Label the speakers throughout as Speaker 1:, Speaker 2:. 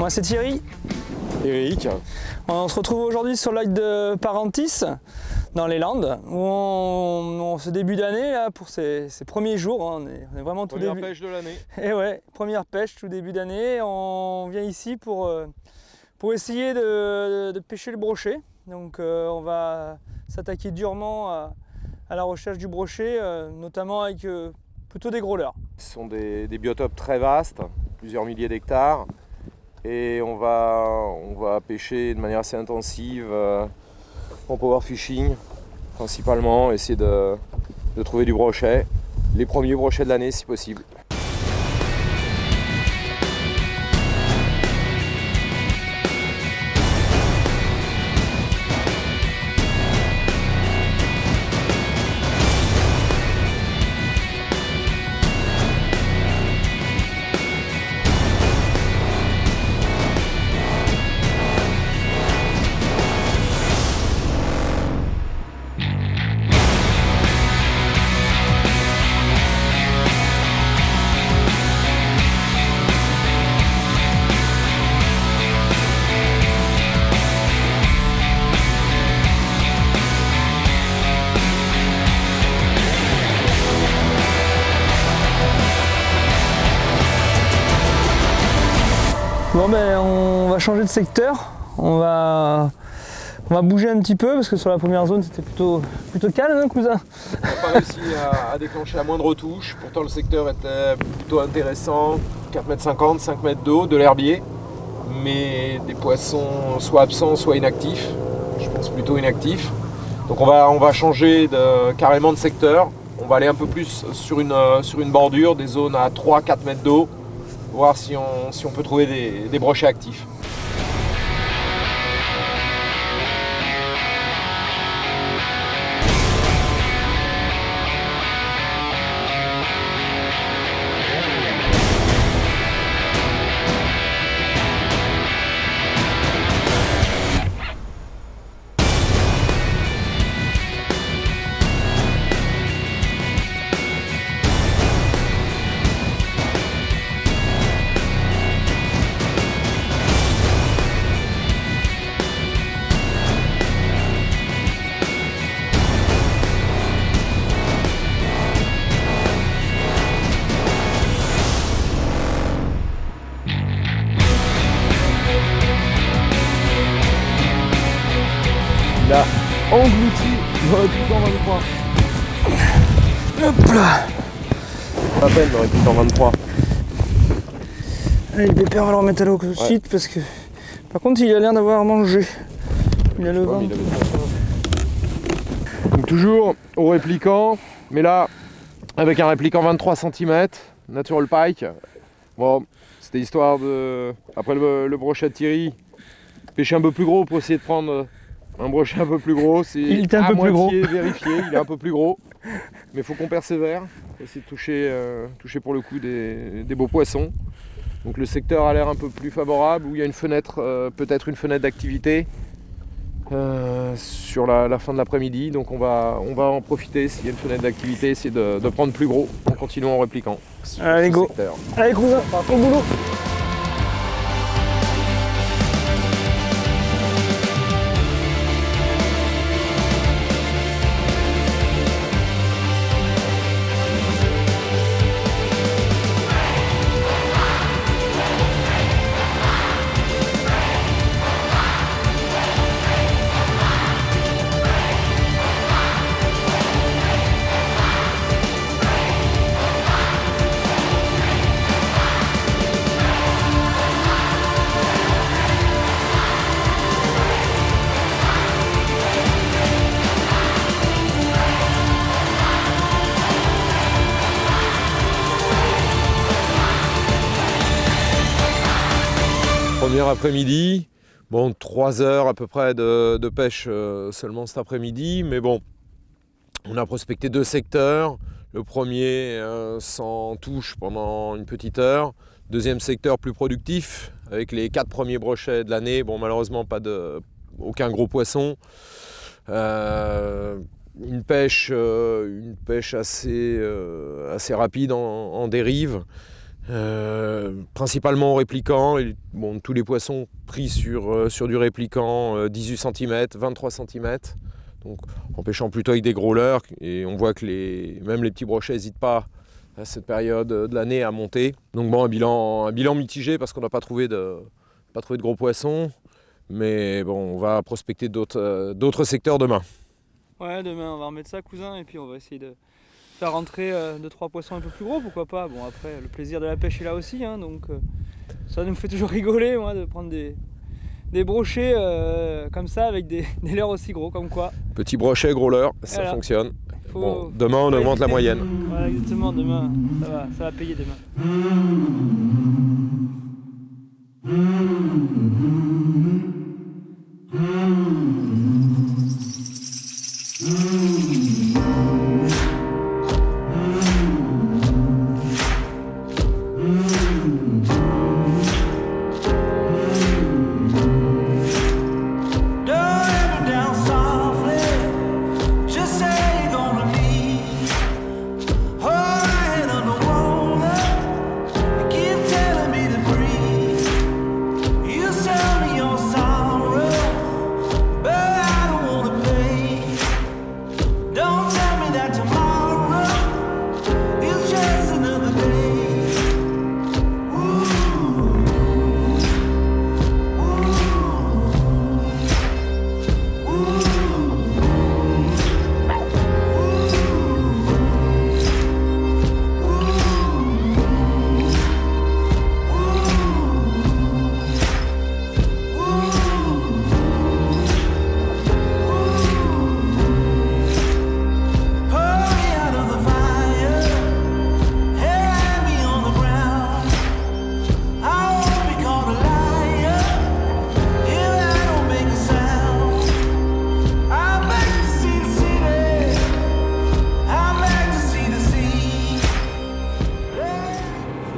Speaker 1: Moi c'est Thierry.
Speaker 2: Eric.
Speaker 1: On se retrouve aujourd'hui sur le lac de Parentis, dans les Landes, où on ce début d'année, pour ces premiers jours, hein, on est vraiment tout début.
Speaker 2: Première pêche de l'année.
Speaker 1: Et ouais, première pêche tout début d'année. On vient ici pour essayer de pêcher le brochet. Donc on va s'attaquer durement à la recherche du brochet, notamment avec plutôt des gros leurres.
Speaker 2: Ce sont des biotopes très vastes, plusieurs milliers d'hectares. Et on va pêcher de manière assez intensive en power fishing, principalement, essayer de trouver du brochet, les premiers brochets de l'année si possible.
Speaker 1: Bon ben on va changer de secteur, on va bouger un petit peu parce que sur la première zone c'était plutôt calme, hein, cousin.
Speaker 2: On n'a pas réussi à déclencher la moindre touche, pourtant le secteur était plutôt intéressant, 4,50 m, 5 mètres d'eau, de l'herbier, mais des poissons soit absents soit inactifs, je pense plutôt inactifs. Donc on va changer carrément de secteur, on va aller un peu plus sur une bordure, des zones à 3-4 mètres d'eau, voir si on peut trouver des brochets actifs.
Speaker 1: Il a englouti tout en 23. Hop là.
Speaker 2: Pas à peine, il aurait en 23.
Speaker 1: Allez, le pépère, on va le remettre à l'eau tout de suite parce que. Par contre, il a l'air d'avoir mangé. Il a le ventre.
Speaker 2: Donc, toujours au répliquant, mais là, avec un répliquant 23 cm, Natural Pike. Bon, c'était histoire de. Après le brochet de Thierry, pêcher un peu plus gros pour essayer de prendre. Un brochet un peu plus gros, c'est
Speaker 1: un peu plus gros.
Speaker 2: Vérifié, il est un peu plus gros, mais il faut qu'on persévère, essayer de toucher pour le coup des beaux poissons. Donc le secteur a l'air un peu plus favorable, où il y a une fenêtre, peut-être une fenêtre d'activité sur la fin de l'après-midi. Donc on va en profiter, s'il y a une fenêtre d'activité, essayer de prendre plus gros en continuant en répliquant.
Speaker 1: Allez go, allez cousin, au boulot.
Speaker 2: Premier après-midi, bon 3 heures à peu près de pêche seulement cet après-midi, mais bon, on a prospecté 2 secteurs. Le premier sans touche pendant une petite heure, deuxième secteur plus productif avec les 4 premiers brochets de l'année. Bon, malheureusement aucun gros poisson. Une pêche assez rapide en dérive. Principalement au répliquant, et, bon, tous les poissons pris sur du répliquant 18 cm, 23 cm, donc en pêchant plutôt avec des gros leurres, et on voit que même les petits brochets n'hésitent pas à cette période de l'année à monter. Donc bon, un bilan mitigé parce qu'on n'a pas trouvé de gros poissons, mais bon, on va prospecter d'autres secteurs demain.
Speaker 1: Ouais, demain on va remettre ça, cousin, et puis on va essayer de faire rentrer 2-3 poissons un peu plus gros, pourquoi pas. Bon, après le plaisir de la pêche est là aussi, hein, donc ça nous fait toujours rigoler, moi, de prendre des brochets comme ça avec des leurres aussi gros, comme quoi.
Speaker 2: Petit brochet, gros leurre, ça
Speaker 1: voilà.
Speaker 2: Fonctionne. Bon, demain on augmente la moyenne.
Speaker 1: Voilà, exactement, demain ça va payer demain.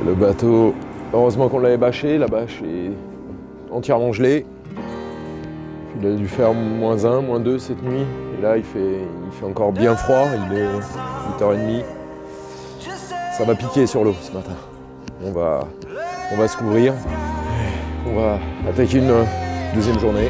Speaker 2: Le bateau, heureusement qu'on l'avait bâché, la bâche est entièrement gelée. Il a dû faire -1, -2 cette nuit. Et là, il fait encore bien froid, il est 8h30. Ça va piquer sur l'eau ce matin. On va se couvrir. On va attaquer une deuxième journée.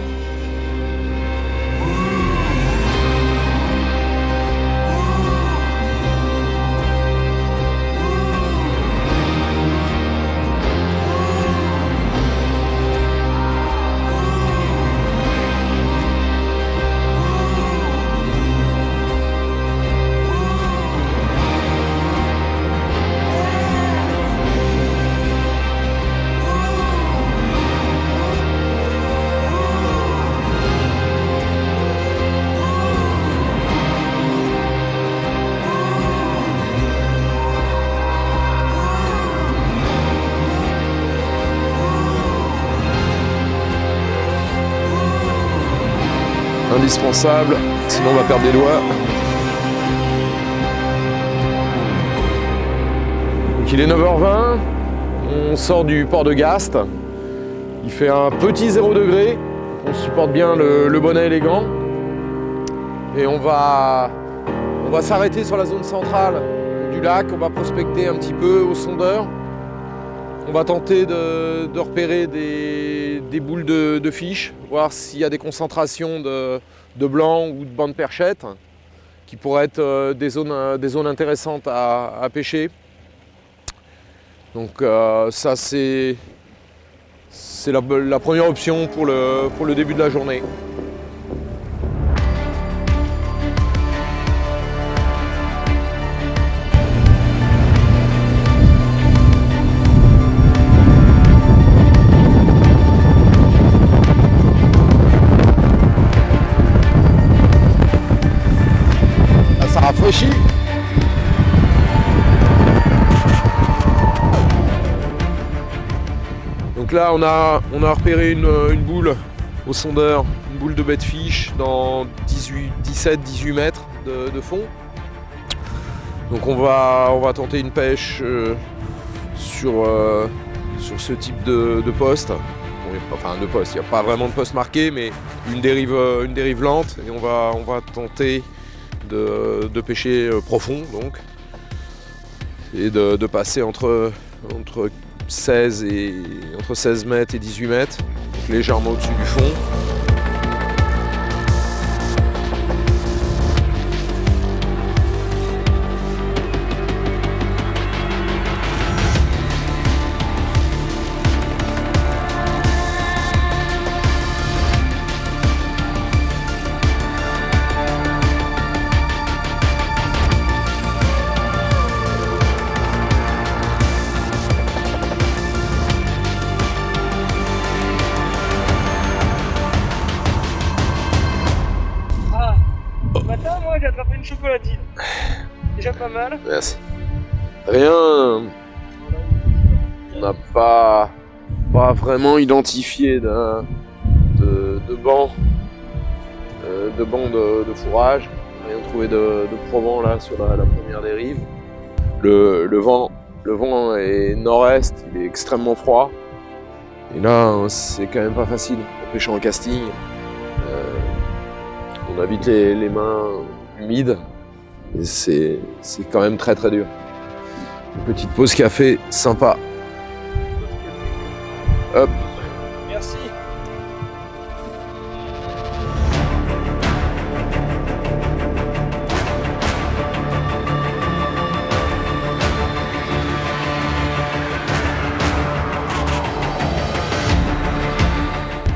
Speaker 2: Indispensable, sinon on va perdre des doigts. Donc il est 9h20, on sort du port de Gast. Il fait un petit 0 degré, on supporte bien le bonnet et les gants. Et on va s'arrêter sur la zone centrale du lac, on va prospecter un petit peu au sondeur. On va tenter de repérer des boules de fiches, voir s'il y a des concentrations de blanc ou de bancs de perchettes qui pourraient être des zones intéressantes à pêcher. Donc ça c'est la première option pour le début de la journée. Rafraîchi. Donc là on a repéré une boule au sondeur, une boule de bête fiche dans 17-18 mètres de fond. Donc on va tenter une pêche sur ce type de poste. Bon, enfin de poste, il n'y a pas vraiment de poste marqué, mais une dérive lente, et on va tenter de pêcher profond donc, et de passer entre entre 16 mètres et 18 mètres, donc légèrement au-dessus du fond.
Speaker 1: Moi j'ai attrapé une chocolatine. Déjà pas mal.
Speaker 2: Merci. Rien. On n'a pas vraiment identifié de banc de fourrage. Rien trouvé de probant là sur la première dérive. Le vent est nord-est, il est extrêmement froid. Et là, c'est quand même pas facile pour pêcher en casting. On a vite les mains humides et c'est quand même très très dur. Une petite pause café sympa. Hop.
Speaker 1: Merci.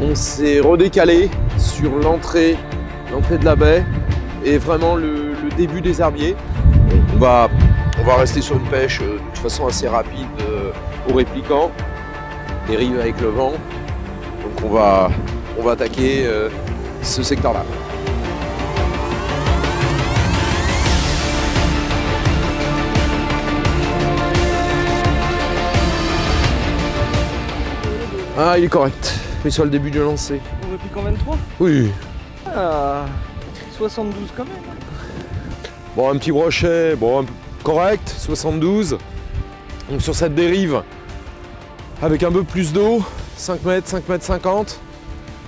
Speaker 2: On s'est redécalé sur l'entrée de la baie et vraiment le début des herbiers. On va rester sur une pêche de toute façon assez rapide au répliquant, dérive avec le vent. Donc on va attaquer ce secteur-là. Ah, il est correct. Mais sur le début du lancer.
Speaker 1: On réplique en 23 ?
Speaker 2: Oui.
Speaker 1: Ah, 72 quand même.
Speaker 2: Bon, un petit brochet, bon, correct, 72. Donc sur cette dérive, avec un peu plus d'eau, 5 mètres, 5 mètres 50.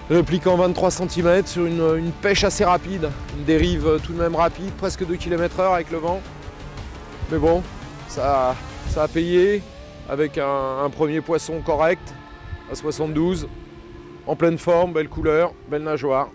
Speaker 2: Répliquant 23 cm sur une pêche assez rapide. Une dérive tout de même rapide, presque 2 km/h avec le vent. Mais bon, ça a payé avec un premier poisson correct à 72. En pleine forme, belle couleur, belle nageoire.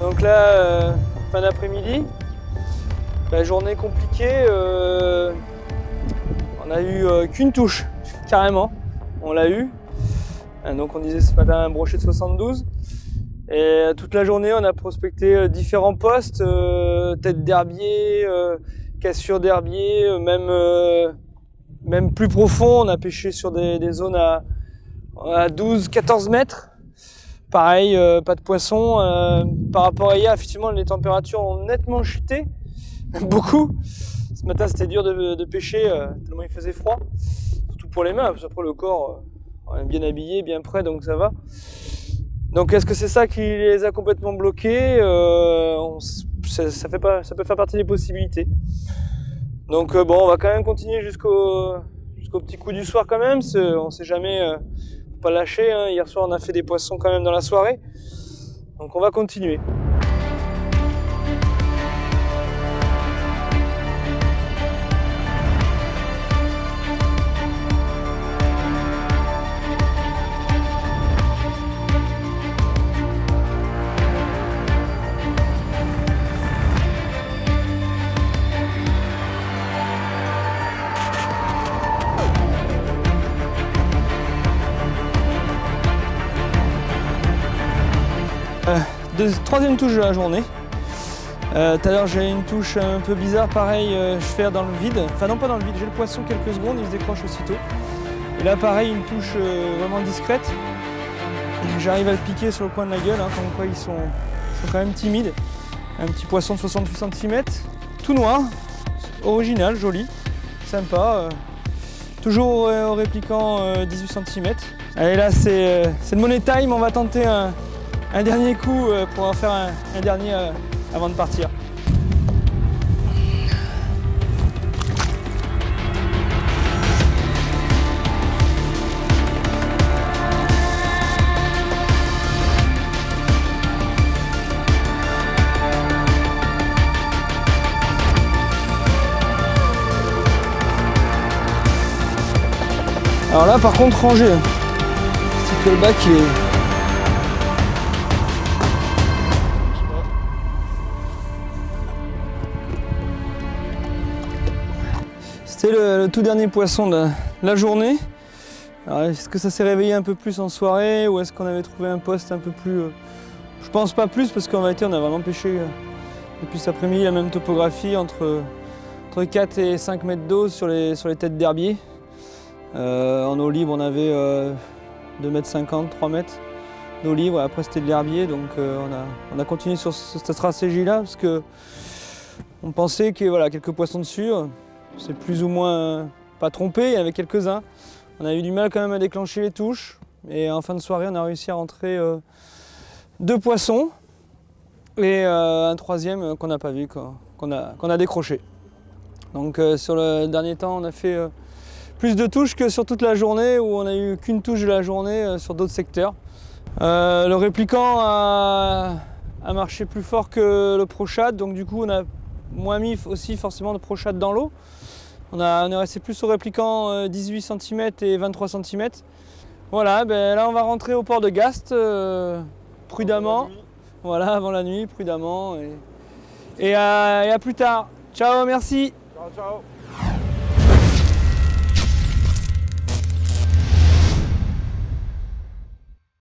Speaker 1: Donc là, fin d'après-midi, la journée compliquée, on a eu qu'une touche, carrément, on l'a eu. Donc on disait ce matin un brochet de 72. Et toute la journée, on a prospecté différents postes, tête d'herbier, cassure d'herbier, même plus profond, on a pêché sur des zones à 12-14 mètres. Pareil, pas de poisson. Par rapport à hier, effectivement, les températures ont nettement chuté. Beaucoup. Ce matin, c'était dur de pêcher, tellement il faisait froid. Surtout pour les mains, parce qu'après le corps, on est bien habillé, bien prêt, donc ça va. Donc est-ce que c'est ça qui les a complètement bloqués? Ça peut faire partie des possibilités. Donc bon, on va quand même continuer jusqu'au petit coup du soir quand même. On sait jamais, faut pas lâcher. Hein. Hier soir, on a fait des poissons quand même dans la soirée. Donc on va continuer. Troisième touche de la journée. Tout à l'heure j'ai une touche un peu bizarre, pareil, je fais dans le vide. Enfin non, pas dans le vide, j'ai le poisson quelques secondes, il se décroche aussitôt. Et là pareil, une touche vraiment discrète. J'arrive à le piquer sur le coin de la gueule, hein, comme quoi ils sont quand même timides. Un petit poisson de 68 cm, tout noir, original, joli, sympa. Toujours au répliquant 18 cm. Allez là c'est le money time, on va tenter un dernier coup pour en faire un dernier avant de partir. Alors là par contre rangé, c'est que le bac il est... C'était le tout dernier poisson de la journée. Alors est-ce que ça s'est réveillé un peu plus en soirée ou est-ce qu'on avait trouvé un poste un peu plus... Je pense pas plus parce qu'en vérité on a vraiment pêché depuis cet après-midi la même topographie entre 4 et 5 mètres d'eau sur les têtes d'herbier. En eau libre, on avait 2,50 m, 3 mètres d'eau libre. Après, c'était de l'herbier, donc on a continué sur cette stratégie-là parce que on pensait que voilà, quelques poissons dessus, c'est plus ou moins pas trompé. Il y avait quelques-uns. On a eu du mal quand même à déclencher les touches. Et en fin de soirée, on a réussi à rentrer 2 poissons et un troisième qu'on n'a pas vu, qu'on a décroché. Donc sur le dernier temps, on a fait plus de touches que sur toute la journée où on n'a eu qu'une touche de la journée sur d'autres secteurs. Le répliquant a marché plus fort que le pro-shad, donc du coup on a moins mis aussi forcément de pro-shad dans l'eau. On est resté plus au répliquant 18 cm et 23 cm. Voilà, ben là on va rentrer au port de Gast prudemment. Voilà, avant la nuit, prudemment. Et à plus tard. Ciao, merci.
Speaker 2: Ciao, ciao.